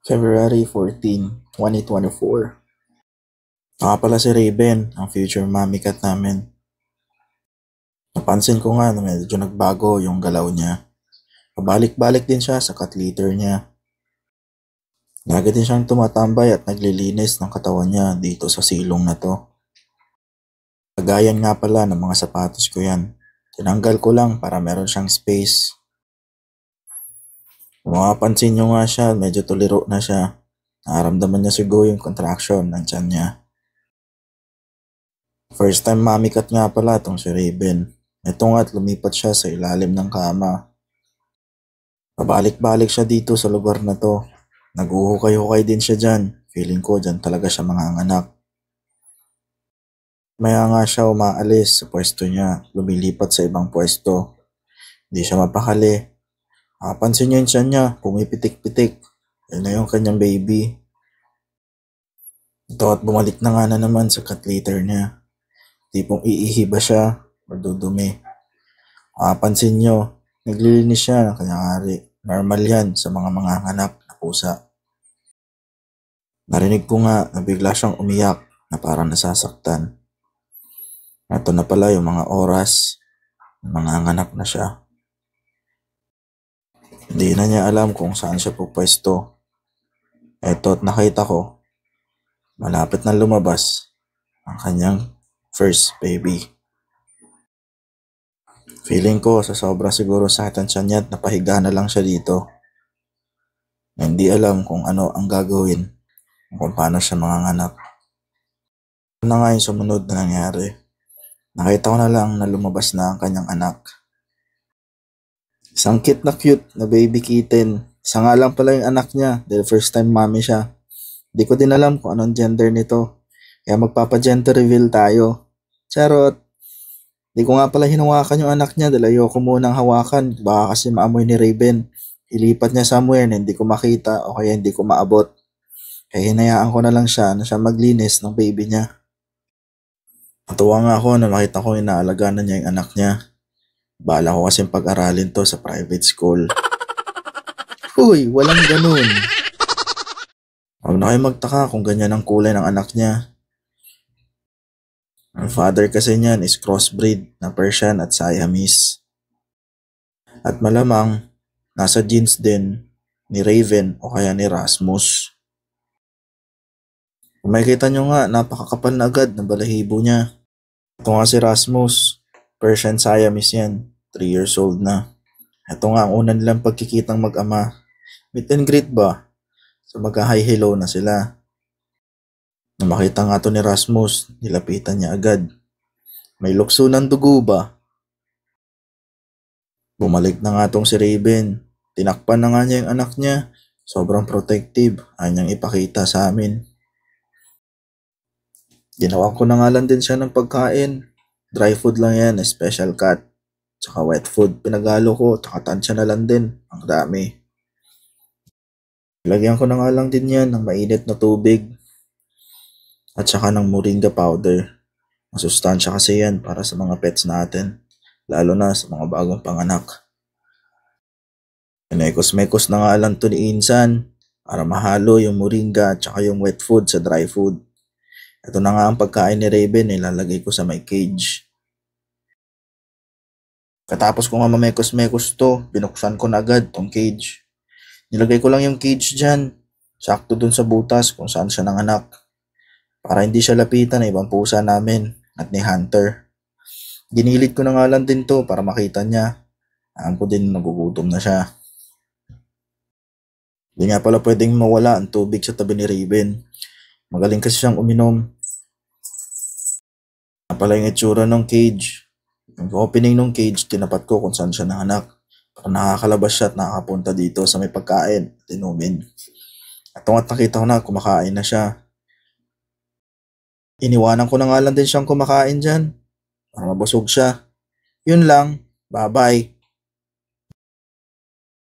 February 14, 2024. Pala si Raven, ang future mommy cat namin. Napansin ko nga na medyo nagbago yung galaw niya. Pabalik-balik din siya sa cat litter niya. Lagi din siyang tumatambay at naglilinis ng katawan niya dito sa silong na to. Kagayan nga pala ng mga sapatos ko yan. Tinanggal ko lang para meron siyang space. Kung makapansin nyo nga siya, medyo tuliro na siya. Nararamdaman niya siguro yung contraction ng tiyan niya. First time mommy cat nga pala itong si Raven. Ito nga't lumipat siya sa ilalim ng kama. Pabalik-balik siya dito sa lugar na to. Naguhukay-hukay din siya dyan. Feeling ko dyan talaga siya manganganak. Maya nga siya umaalis sa pwesto niya. Lumilipat sa ibang pwesto. Hindi siya mapakali. Pansin niyo yung tiyan niya, pumipitik-pitik. Yan na yung kanyang baby. Ito at bumalik na nga na naman sa cat litter niya. Tipong iihi ba siya o dudumi. Pansin nyo, naglilinis siya ng kanyang ari. Normal yan sa mga manganganak na pusa. Narinig ko nga na bigla siyang umiyak na parang nasasaktan. Ito na pala yung mga oras na manganganak na siya. Hindi na niya alam kung saan siya pupwesto. Eto at nakita ko, malapit na lumabas ang kanyang first baby. Feeling ko sa sobra siguro sakit ang tiyan niya at napahiga na lang siya dito. Hindi alam kung ano ang gagawin kung paano siya manganganak. Ano na nga yung sumunod na nangyari. Nakita ko na lang na lumabas na ang kanyang anak. Isang cute na baby kitten. Isa nga lang pala yung anak niya dahil first time mommy siya. Hindi ko din alam kung anong gender nito. Kaya magpapa-gender reveal tayo. Charot! Hindi ko nga pala hinawakan yung anak niya dahil ayoko munang hawakan. Baka kasi maamoy ni Raven. Ilipat niya somewhere na hindi ko makita o kaya hindi ko maabot. Kaya hinayaan ko na lang siya na siya maglinis ng baby niya. Natuwa nga ako na makita ko inaalagaan na niya yung anak niya. Bala ko kasing pag-aralin to sa private school. Uy, walang ganun. Huwag na kayo magtaka kung ganyan ang kulay ng anak niya. Ang father kasi niyan is crossbreed na Persian at Siamese. At malamang, nasa genes din ni Raven o kaya ni Rasmus. Kung makikita nyo nga, napakakapal na agad ng balahibo niya. Ito nga si Rasmus, Persian Siamese yan, 3 years old na. Ito nga ang una nilang pagkikitang mag-ama. Meet and greet ba? So magka-hi hello na sila. Nung makita nga to ni Rasmus, nilapitan niya agad. May lukso ng dugo ba? Bumalik na nga tong si Raven. Tinakpan na nga niya yung anak niya. Sobrang protective. Ayaw niyang ipakita sa amin. Ginawa ko na nga lang din siya ng pagkain. Dry food lang yan, special cut. Tsaka wet food pinagalo ko. Tsaka tansya na lang din. Ang dami. Lagyan ko na nga lang din yan ng mainit na tubig. At saka ng moringa powder. Masustansya kasi yan para sa mga pets natin. Lalo na sa mga bagong panganak. Inekos-mekos na nga lang to ni Insan para mahalo yung moringa at saka yung wet food sa dry food. Ito na nga ang pagkain ni Raven, ilalagay ko sa my cage. Katapos ko nga mamekos-mekos to, binuksan ko na agad tong cage. Nilagay ko lang yung cage dyan, sakto dun sa butas kung saan siya nanganak. Para hindi siya lapitan ng ibang pusa namin at ni Hunter. Ginilit ko na nga lang din to para makita niya. Alam ko din nagugutom na siya. Hindi nga pala pwedeng mawala ang tubig sa tabi ni Raven. Magaling kasi siyang uminom. Pala yung itsura ng cage. Yung opening ng cage, tinapat ko kung saan siya nanganak. Para nakakalabas siya at nakakapunta dito sa may pagkain at inumin. At nakita ko na kumakain na siya. Iniwanan ko na nga lang din siyang kumakain dyan. Para mabusog siya. Yun lang. Bye-bye.